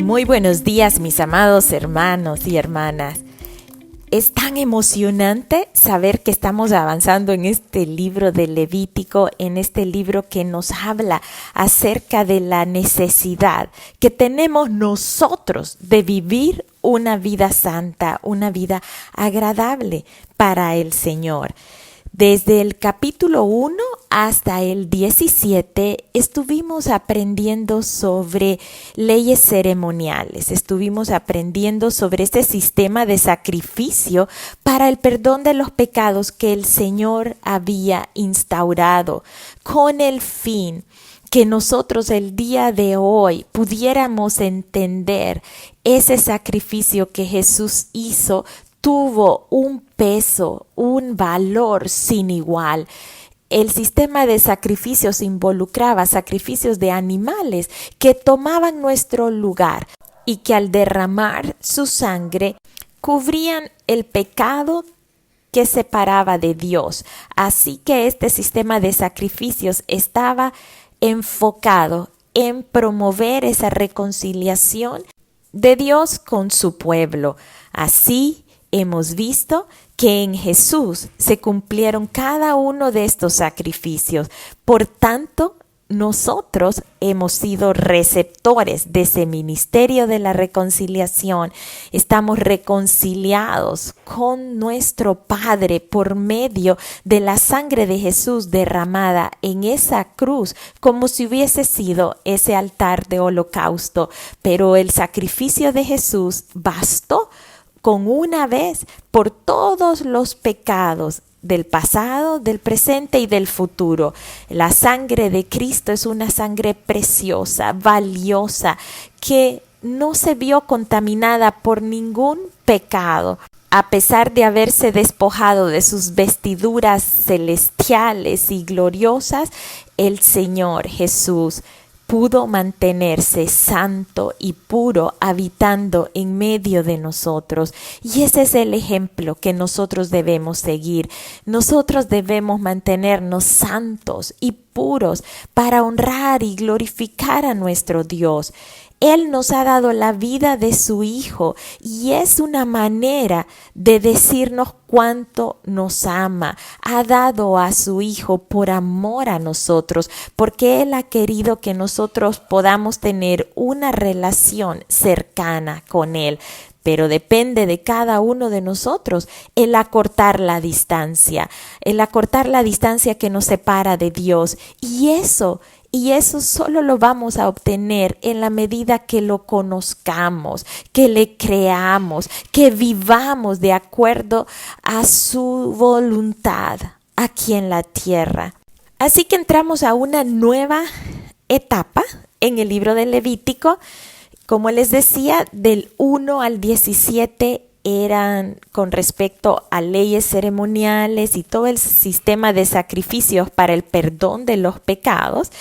Muy buenos días, mis amados hermanos y hermanas. Es tan emocionante saber que estamos avanzando en este libro de Levítico, en este libro que nos habla acerca de la necesidad que tenemos nosotros de vivir una vida santa, una vida agradable para el Señor. Desde el capítulo 1 hasta el 17 estuvimos aprendiendo sobre leyes ceremoniales, estuvimos aprendiendo sobre este sistema de sacrificio para el perdón de los pecados que el Señor había instaurado con el fin que nosotros el día de hoy pudiéramos entender ese sacrificio que Jesús hizo. Tuvo un peso, un valor sin igual. El sistema de sacrificios involucraba sacrificios de animales que tomaban nuestro lugar y que al derramar su sangre cubrían el pecado que separaba de Dios. Así que este sistema de sacrificios estaba enfocado en promover esa reconciliación de Dios con su pueblo. Así hemos visto que en Jesús se cumplieron cada uno de estos sacrificios. Por tanto, nosotros hemos sido receptores de ese ministerio de la reconciliación. Estamos reconciliados con nuestro Padre por medio de la sangre de Jesús derramada en esa cruz, como si hubiese sido ese altar de holocausto. Pero el sacrificio de Jesús bastó con una vez por todos los pecados del pasado, del presente y del futuro. La sangre de Cristo es una sangre preciosa, valiosa, que no se vio contaminada por ningún pecado. A pesar de haberse despojado de sus vestiduras celestiales y gloriosas, el Señor Jesús pudo mantenerse santo y puro habitando en medio de nosotros. Y ese es el ejemplo que nosotros debemos seguir. Nosotros debemos mantenernos santos y puros para honrar y glorificar a nuestro Dios. Él nos ha dado la vida de su Hijo y es una manera de decirnos cuánto nos ama. Ha dado a su Hijo por amor a nosotros, porque Él ha querido que nosotros podamos tener una relación cercana con Él. Pero depende de cada uno de nosotros el acortar la distancia que nos separa de Dios. Y eso solo lo vamos a obtener en la medida que lo conozcamos, que le creamos, que vivamos de acuerdo a su voluntad aquí en la tierra. Así que entramos a una nueva etapa en el libro de Levítico. Como les decía, del 1 al 17 eran con respecto a leyes ceremoniales y todo el sistema de sacrificios para el perdón de los pecados,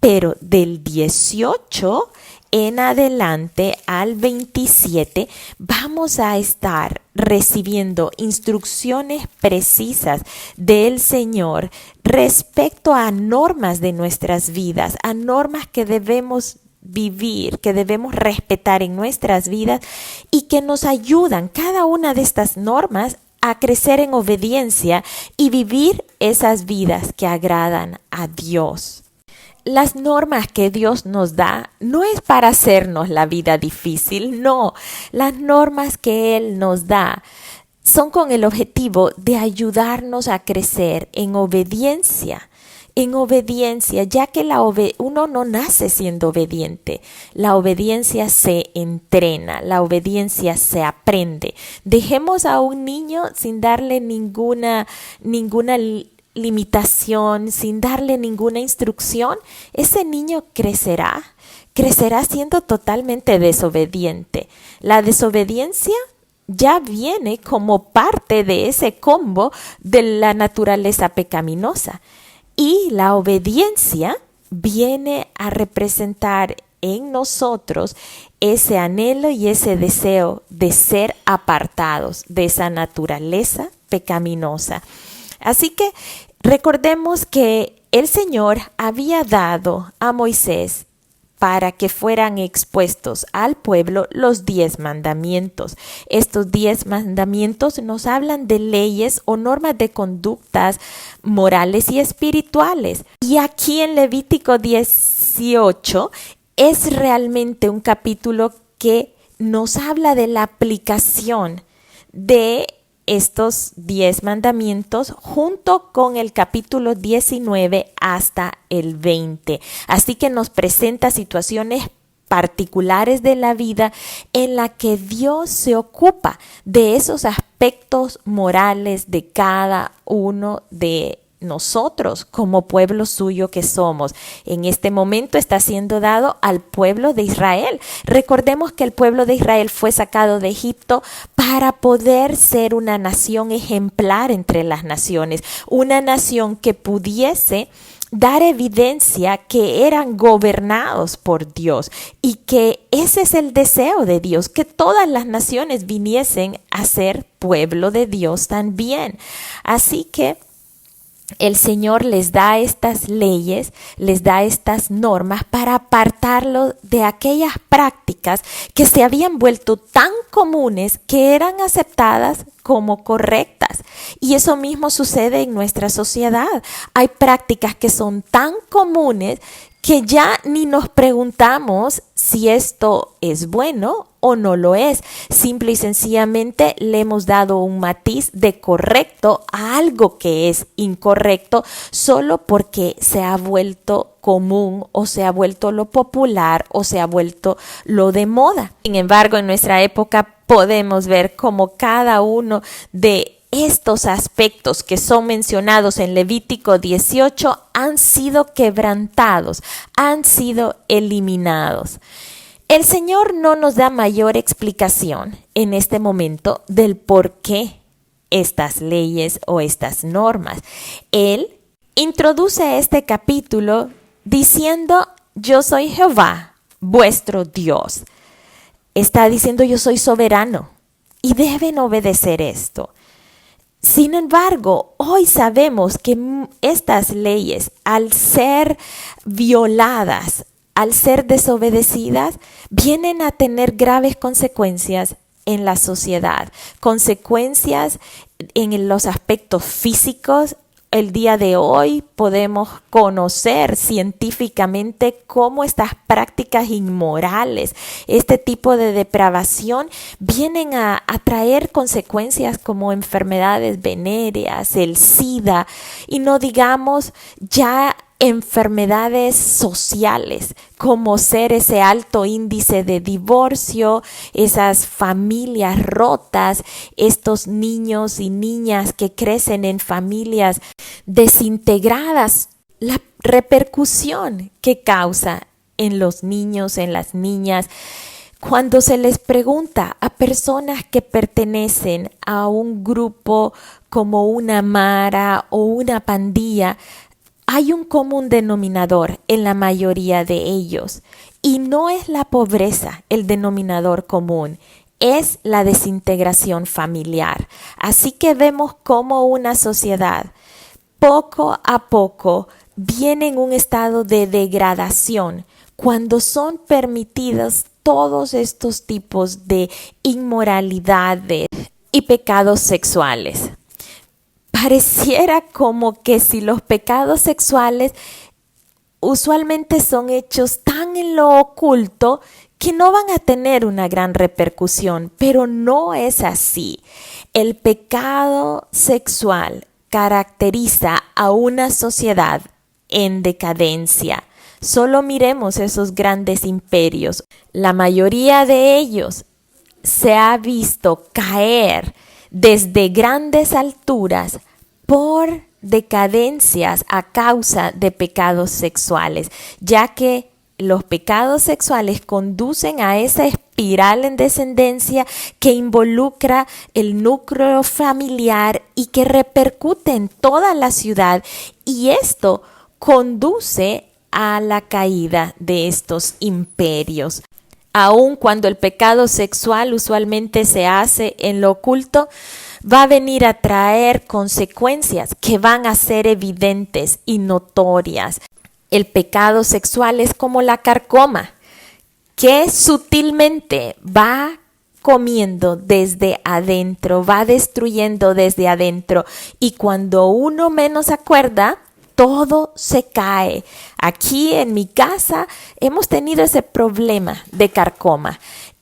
pero del 18 en adelante al 27 vamos a estar recibiendo instrucciones precisas del Señor respecto a normas de nuestras vidas, a normas que debemos vivir, que debemos respetar en nuestras vidas y que nos ayudan cada una de estas normas a crecer en obediencia y vivir esas vidas que agradan a Dios. Las normas que Dios nos da no es para hacernos la vida difícil, no. Las normas que Él nos da son con el objetivo de ayudarnos a crecer en obediencia, ya que uno no nace siendo obediente. La obediencia se entrena, la obediencia se aprende. Dejemos a un niño sin darle ninguna limitación, sin darle ninguna instrucción. Ese niño crecerá siendo totalmente desobediente. La desobediencia ya viene como parte de ese combo de la naturaleza pecaminosa. Y la obediencia viene a representar en nosotros ese anhelo y ese deseo de ser apartados de esa naturaleza pecaminosa. Así que recordemos que el Señor había dado a Moisés para que fueran expuestos al pueblo los 10 mandamientos. Estos 10 mandamientos nos hablan de leyes o normas de conductas morales y espirituales. Y aquí en Levítico 18 es realmente un capítulo que nos habla de la aplicación de estos 10 mandamientos junto con el capítulo 19 hasta el 20. Así que nos presenta situaciones particulares de la vida en la que Dios se ocupa de esos aspectos morales de cada uno de nosotros como pueblo suyo que somos. En este momento está siendo dado al pueblo de Israel. Recordemos que el pueblo de Israel fue sacado de Egipto para poder ser una nación ejemplar entre las naciones, una nación que pudiese dar evidencia que eran gobernados por Dios y que ese es el deseo de Dios, que todas las naciones viniesen a ser pueblo de Dios también. Así que el Señor les da estas leyes, les da estas normas para apartarlo de aquellas prácticas que se habían vuelto tan comunes que eran aceptadas como correctas. Y eso mismo sucede en nuestra sociedad. Hay prácticas que son tan comunes que ya ni nos preguntamos si esto es bueno o no lo es. Simple y sencillamente le hemos dado un matiz de correcto a algo que es incorrecto solo porque se ha vuelto común o se ha vuelto lo popular o se ha vuelto lo de moda. Sin embargo, en nuestra época podemos ver cómo cada uno de estos aspectos que son mencionados en Levítico 18 han sido quebrantados, han sido eliminados. El Señor no nos da mayor explicación en este momento del por qué estas leyes o estas normas. Él introduce este capítulo diciendo: yo soy Jehová, vuestro Dios. Está diciendo: yo soy soberano y deben obedecer esto. Sin embargo, hoy sabemos que estas leyes, al ser violadas, al ser desobedecidas, vienen a tener graves consecuencias en la sociedad, consecuencias en los aspectos físicos. El día de hoy podemos conocer científicamente cómo estas prácticas inmorales, este tipo de depravación, vienen a traer consecuencias como enfermedades venéreas, el SIDA, y no digamos ya enfermedades sociales, como ser ese alto índice de divorcio, esas familias rotas, estos niños y niñas que crecen en familias desintegradas, la repercusión que causa en los niños, en las niñas. Cuando se les pregunta a personas que pertenecen a un grupo como una mara o una pandilla, hay un común denominador en la mayoría de ellos, y no es la pobreza el denominador común, es la desintegración familiar. Así que vemos cómo una sociedad poco a poco viene en un estado de degradación cuando son permitidos todos estos tipos de inmoralidades y pecados sexuales. Pareciera como que si los pecados sexuales usualmente son hechos tan en lo oculto que no van a tener una gran repercusión, pero no es así. El pecado sexual caracteriza a una sociedad en decadencia. Solo miremos esos grandes imperios. La mayoría de ellos se ha visto caer desde grandes alturas por decadencias a causa de pecados sexuales, ya que los pecados sexuales conducen a esa espiral en descendencia que involucra el núcleo familiar y que repercute en toda la ciudad, y esto conduce a la caída de estos imperios. Aun cuando el pecado sexual usualmente se hace en lo oculto, va a venir a traer consecuencias que van a ser evidentes y notorias. El pecado sexual es como la carcoma, que sutilmente va comiendo desde adentro, va destruyendo desde adentro, y cuando uno menos acuerda, todo se cae. Aquí en mi casa hemos tenido ese problema de carcoma.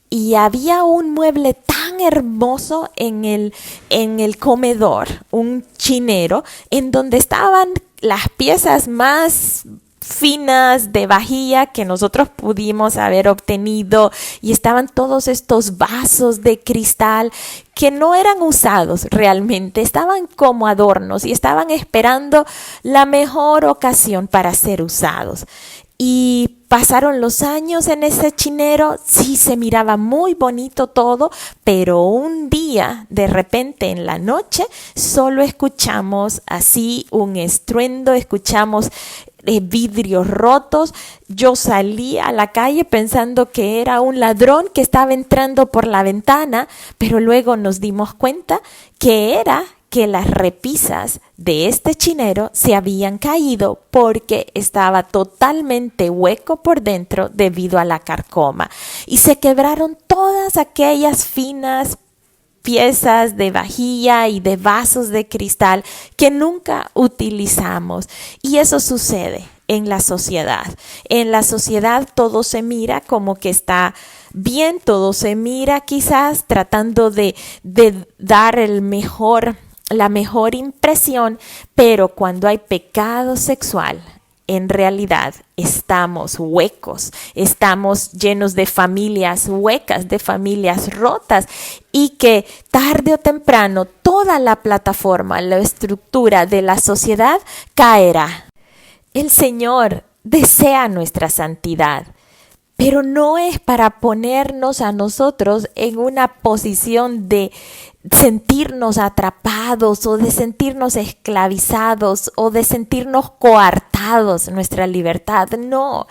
Y había un mueble tan hermoso en el comedor, un chinero, en donde estaban las piezas más finas de vajilla que nosotros pudimos haber obtenido, y estaban todos estos vasos de cristal que no eran usados realmente, estaban como adornos y estaban esperando la mejor ocasión para ser usados. Y pasaron los años en ese chinero, sí se miraba muy bonito todo, pero un día, de repente en la noche, solo escuchamos así un estruendo, escuchamos vidrios rotos. Yo salí a la calle pensando que era un ladrón que estaba entrando por la ventana, pero luego nos dimos cuenta que era que las repisas de este chinero se habían caído porque estaba totalmente hueco por dentro debido a la carcoma, y se quebraron todas aquellas finas piezas de vajilla y de vasos de cristal que nunca utilizamos. Y eso sucede en la sociedad. En la sociedad todo se mira como que está bien, todo se mira quizás tratando de dar la mejor impresión, pero cuando hay pecado sexual, en realidad estamos huecos, estamos llenos de familias huecas, de familias rotas, y que tarde o temprano toda la plataforma, la estructura de la sociedad caerá. El Señor desea nuestra santidad, pero no es para ponernos a nosotros en una posición de sentirnos atrapados o de sentirnos esclavizados o de sentirnos coartados nuestra libertad. No,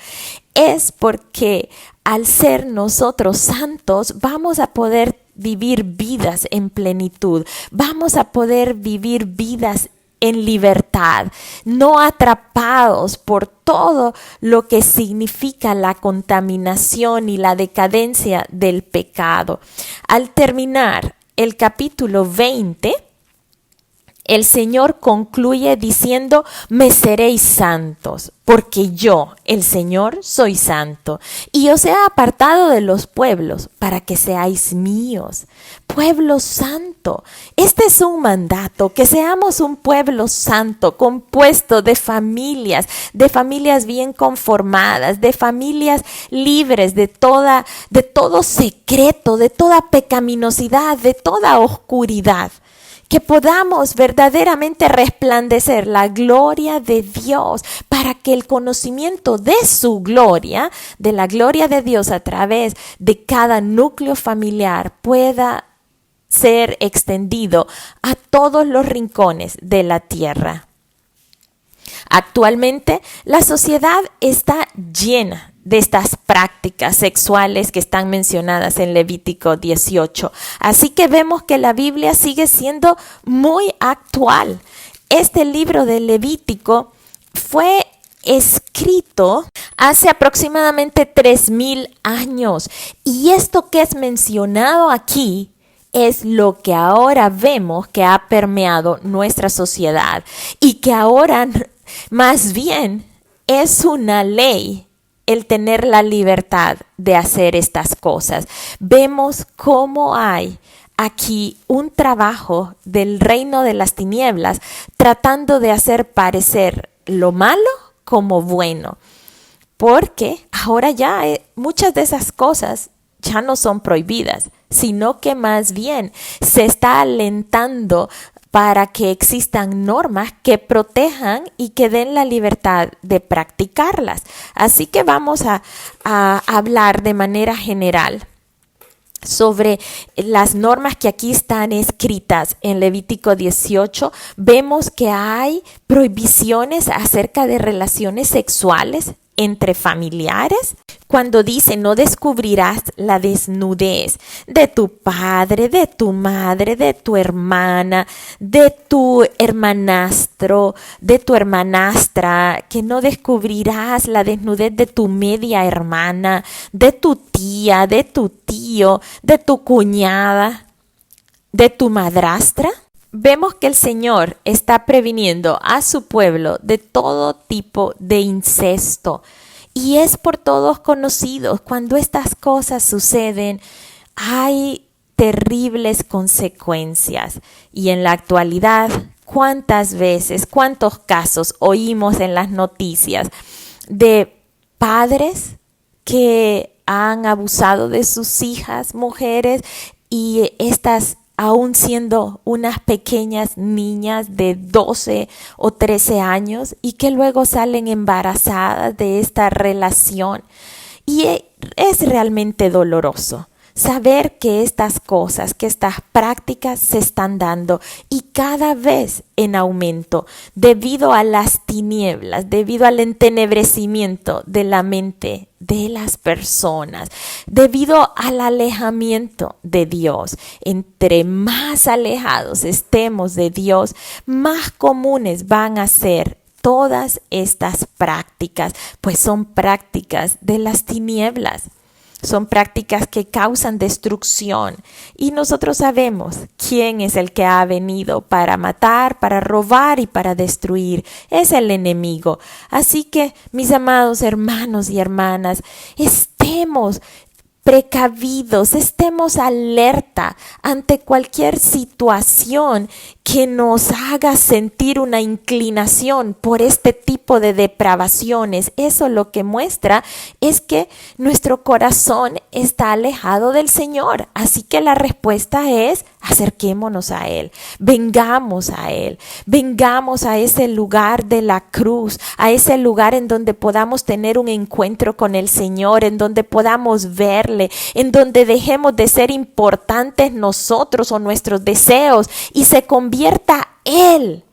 es porque al ser nosotros santos vamos a poder vivir vidas en plenitud, vamos a poder vivir vidas en libertad, no atrapados por todo lo que significa la contaminación y la decadencia del pecado. Al terminar el capítulo 20, el Señor concluye diciendo: me seréis santos, porque yo, el Señor, soy santo, y os he apartado de los pueblos para que seáis míos. Pueblo santo. Este es un mandato, que seamos un pueblo santo, compuesto de familias bien conformadas, de familias libres de todo secreto, de toda pecaminosidad, de toda oscuridad. Que podamos verdaderamente resplandecer la gloria de Dios, para que el conocimiento de su gloria, de la gloria de Dios a través de cada núcleo familiar, pueda ser extendido a todos los rincones de la tierra. Actualmente, la sociedad está llena de estas prácticas sexuales que están mencionadas en Levítico 18. Así que vemos que la Biblia sigue siendo muy actual. Este libro de Levítico fue escrito hace aproximadamente 3000 años. Y esto que es mencionado aquí es lo que ahora vemos que ha permeado nuestra sociedad, y que ahora más bien es una ley el tener la libertad de hacer estas cosas. Vemos cómo hay aquí un trabajo del reino de las tinieblas tratando de hacer parecer lo malo como bueno, porque ahora ya muchas de esas cosas ya no son prohibidas, sino que más bien se está alentando para que existan normas que protejan y que den la libertad de practicarlas. Así que vamos a hablar de manera general sobre las normas que aquí están escritas en Levítico 18. Vemos que hay prohibiciones acerca de relaciones sexuales entre familiares. cuando dice no descubrirás la desnudez de tu padre, de tu madre, de tu hermana, de tu hermanastro, de tu hermanastra, que no descubrirás la desnudez de tu media hermana, de tu tía, de tu tío, de tu cuñada, de tu madrastra. Vemos que el Señor está previniendo a su pueblo de todo tipo de incesto. Y es por todos conocidos. Cuando estas cosas suceden, hay terribles consecuencias. Y en la actualidad, ¿cuántas veces, cuántos casos oímos en las noticias de padres que han abusado de sus hijas, mujeres, y estas aún siendo unas pequeñas niñas de 12 o 13 años y que luego salen embarazadas de esta relación? Y es realmente doloroso saber que estas cosas, que estas prácticas se están dando y cada vez en aumento debido a las tinieblas, debido al entenebrecimiento de la mente de las personas, debido al alejamiento de Dios. Entre más alejados estemos de Dios, más comunes van a ser todas estas prácticas, pues son prácticas de las tinieblas. Son prácticas que causan destrucción y nosotros sabemos quién es el que ha venido para matar, para robar y para destruir. Es el enemigo. Así que, mis amados hermanos y hermanas, estemos precavidos, estemos alerta ante cualquier situación que nos haga sentir una inclinación por este tipo de depravaciones. Eso lo que muestra es que nuestro corazón está alejado del Señor. Así que la respuesta es: acerquémonos a Él, vengamos a Él, vengamos a ese lugar de la cruz, a ese lugar en donde podamos tener un encuentro con el Señor, en donde podamos verle, en donde dejemos de ser importantes nosotros o nuestros deseos y se convierta Él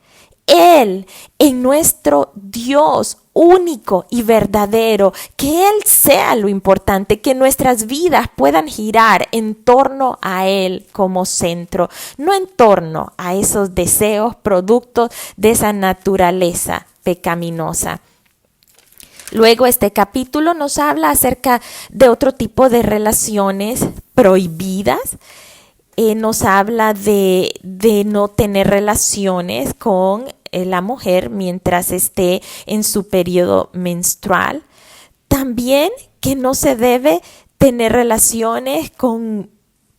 en nuestro Dios único y verdadero, que Él sea lo importante, que nuestras vidas puedan girar en torno a Él como centro, no en torno a esos deseos, productos de esa naturaleza pecaminosa. Luego este capítulo nos habla acerca de otro tipo de relaciones prohibidas. Nos habla de no tener relaciones con la mujer mientras esté en su periodo menstrual. También que no se debe tener relaciones con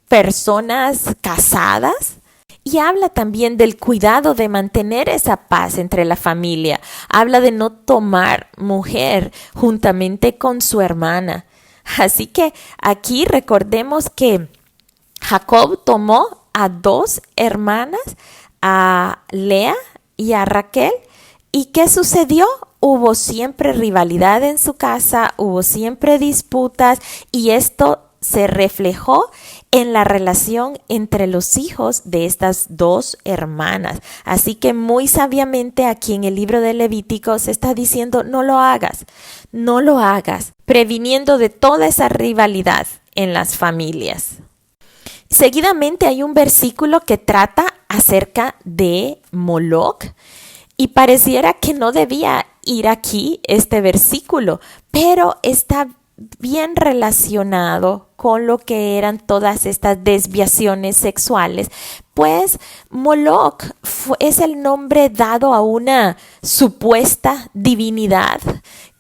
personas casadas. Y habla también del cuidado de mantener esa paz entre la familia. Habla de no tomar mujer juntamente con su hermana. Así que aquí recordemos que Jacob tomó a 2 hermanas, a Lea y a Raquel. ¿Y qué sucedió? Hubo siempre rivalidad en su casa, hubo siempre disputas y esto se reflejó en la relación entre los hijos de estas 2 hermanas. Así que muy sabiamente aquí en el libro de Levítico se está diciendo: no lo hagas, previniendo de toda esa rivalidad en las familias. Seguidamente hay un versículo que trata acerca de Moloc y pareciera que no debía ir aquí este versículo, pero está bien relacionado con lo que eran todas estas desviaciones sexuales, pues Moloc es el nombre dado a una supuesta divinidad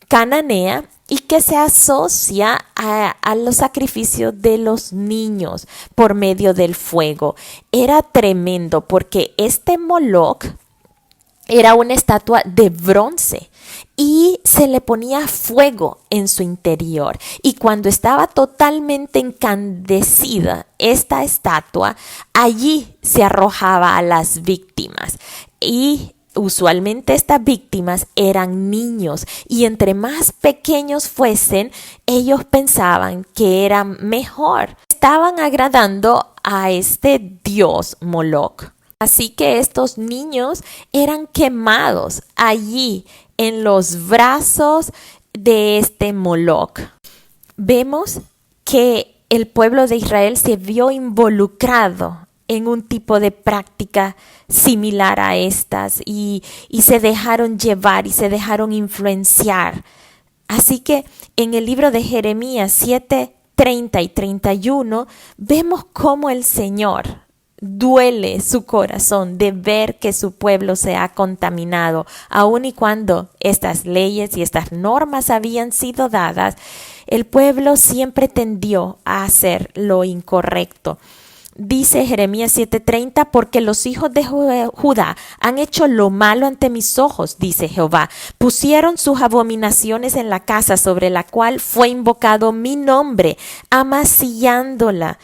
cananea y que se asocia a los sacrificios de los niños por medio del fuego. Era tremendo porque este Moloc era una estatua de bronce y se le ponía fuego en su interior. Y cuando estaba totalmente encandecida esta estatua, allí se arrojaba a las víctimas. Y usualmente estas víctimas eran niños y entre más pequeños fuesen, ellos pensaban que eran mejor. Estaban agradando a este dios Moloc. Así que estos niños eran quemados allí en los brazos de este Moloc. vemos que el pueblo de Israel se vio involucrado en un tipo de práctica similar a estas y se dejaron llevar y se dejaron influenciar. Así que en el libro de Jeremías 7:30 y 31 vemos cómo el Señor duele su corazón de ver que su pueblo se ha contaminado, aun y cuando estas leyes y estas normas habían sido dadas, el pueblo siempre tendió a hacer lo incorrecto. Dice Jeremías 7:30, porque los hijos de Judá han hecho lo malo ante mis ojos, dice Jehová. Pusieron sus abominaciones en la casa sobre la cual fue invocado mi nombre, amancillándola,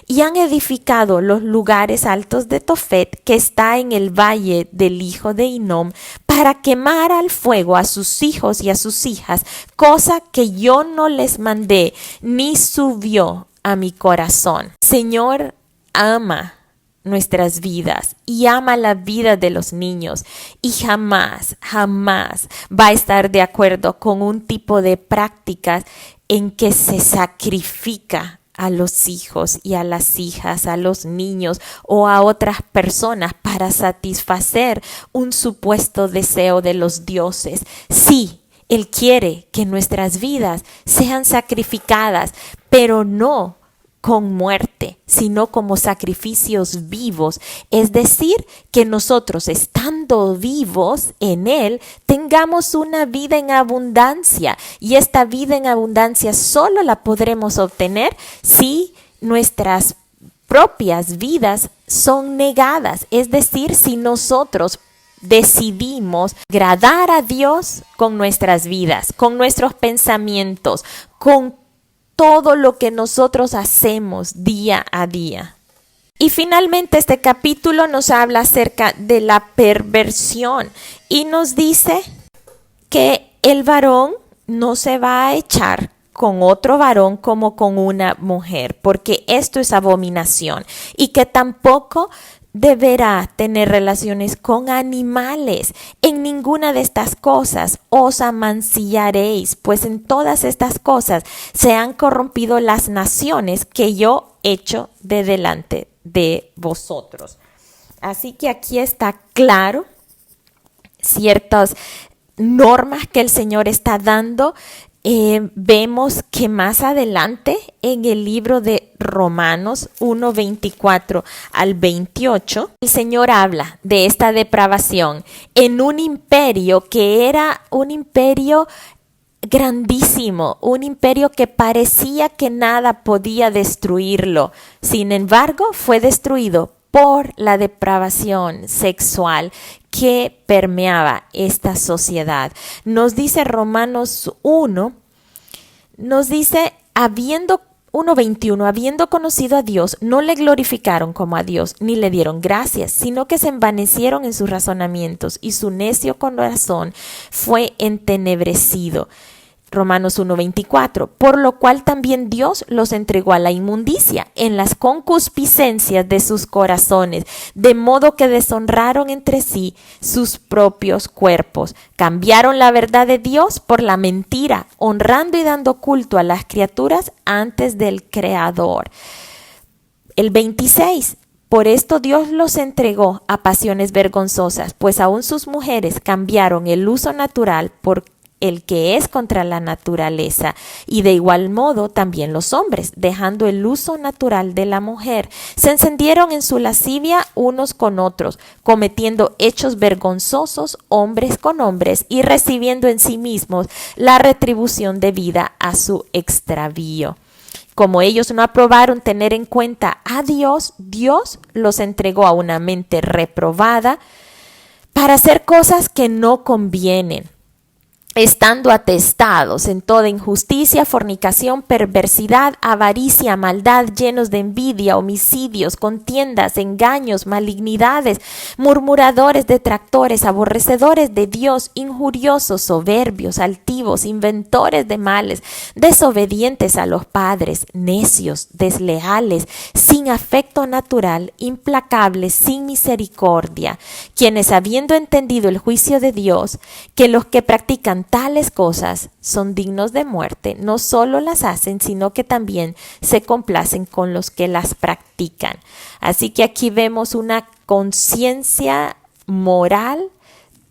y han edificado los lugares altos de Tofet, que está en el valle del hijo de Hinnom, para quemar al fuego a sus hijos y a sus hijas, cosa que yo no les mandé, ni subió a mi corazón. Señor, ama nuestras vidas y ama la vida de los niños y jamás va a estar de acuerdo con un tipo de prácticas en que se sacrifica a los hijos y a las hijas, a los niños o a otras personas para satisfacer un supuesto deseo de los dioses. Sí, Él quiere que nuestras vidas sean sacrificadas, pero no con muerte, sino como sacrificios vivos, es decir, que nosotros, estando vivos en Él, tengamos una vida en abundancia, y esta vida en abundancia solo la podremos obtener si nuestras propias vidas son negadas, es decir, si nosotros decidimos agradar a Dios con nuestras vidas, con nuestros pensamientos, con todo lo que nosotros hacemos día a día. Y finalmente este capítulo nos habla acerca de la perversión y nos dice que el varón no se va a echar con otro varón como con una mujer, porque esto es abominación, y que tampoco deberá tener relaciones con animales. En ninguna de estas cosas os amancillaréis, pues en todas estas cosas se han corrompido las naciones que yo echo de delante de vosotros. Así que aquí está claro ciertas normas que el Señor está dando. Vemos que más adelante en el libro de Romanos 1:24 al 28, el Señor habla de esta depravación en un imperio que era un imperio grandísimo, un imperio que parecía que nada podía destruirlo. Sin embargo, fue destruido por la depravación sexual que permeaba esta sociedad. Nos dice Romanos 1, nos dice, 1:21, habiendo conocido a Dios, no le glorificaron como a Dios, ni le dieron gracias, sino que se envanecieron en sus razonamientos, y su necio corazón fue entenebrecido. Romanos 1:24, por lo cual también Dios los entregó a la inmundicia en las concupiscencias de sus corazones, de modo que deshonraron entre sí sus propios cuerpos, cambiaron la verdad de Dios por la mentira, honrando y dando culto a las criaturas antes del Creador. El 26, por esto Dios los entregó a pasiones vergonzosas, pues aún sus mujeres cambiaron el uso natural por el que es contra la naturaleza, y de igual modo también los hombres, dejando el uso natural de la mujer, se encendieron en su lascivia unos con otros, cometiendo hechos vergonzosos hombres con hombres, y recibiendo en sí mismos la retribución debida a su extravío. Como ellos no aprobaron tener en cuenta a Dios, Dios los entregó a una mente reprobada para hacer cosas que no convienen, estando atestados en toda injusticia, fornicación, perversidad, avaricia, maldad, llenos de envidia, homicidios, contiendas, engaños, malignidades, murmuradores, detractores, aborrecedores de Dios, injuriosos, soberbios, altivos, inventores de males, desobedientes a los padres, necios, desleales, sin afecto natural, implacables, sin misericordia, quienes habiendo entendido el juicio de Dios, que los que practican tales cosas son dignos de muerte, no solo las hacen, sino que también se complacen con los que las practican. Así que aquí vemos una conciencia moral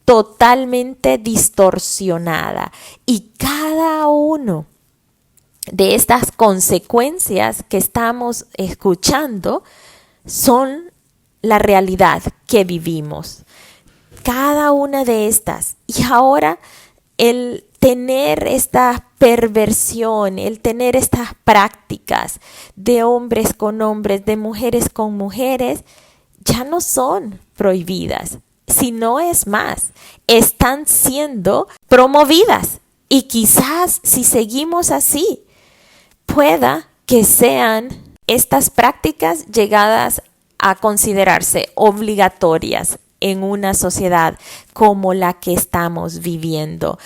totalmente distorsionada, y cada uno de estas consecuencias que estamos escuchando son la realidad que vivimos. Cada una de estas. Y ahora el tener esta perversión, el tener estas prácticas de hombres con hombres, de mujeres con mujeres, ya no son prohibidas, sino es más, están siendo promovidas. Y quizás si seguimos así, pueda que sean estas prácticas llegadas a considerarse obligatorias en una sociedad como la que estamos viviendo.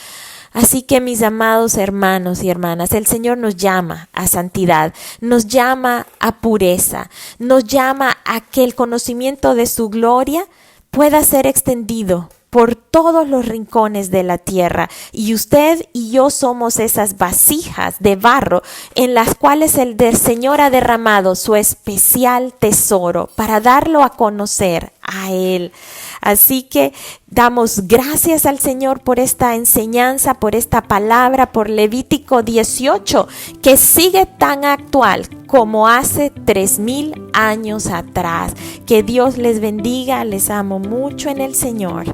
Así que, mis amados hermanos y hermanas, el Señor nos llama a santidad, nos llama a pureza, nos llama a que el conocimiento de su gloria pueda ser extendido por todos los rincones de la tierra. Y usted y yo somos esas vasijas de barro en las cuales el Señor ha derramado su especial tesoro para darlo a conocer a Él. Así que damos gracias al Señor por esta enseñanza, por esta palabra, por Levítico 18, que sigue tan actual como hace 3000 años atrás. Que Dios les bendiga, les amo mucho en el Señor.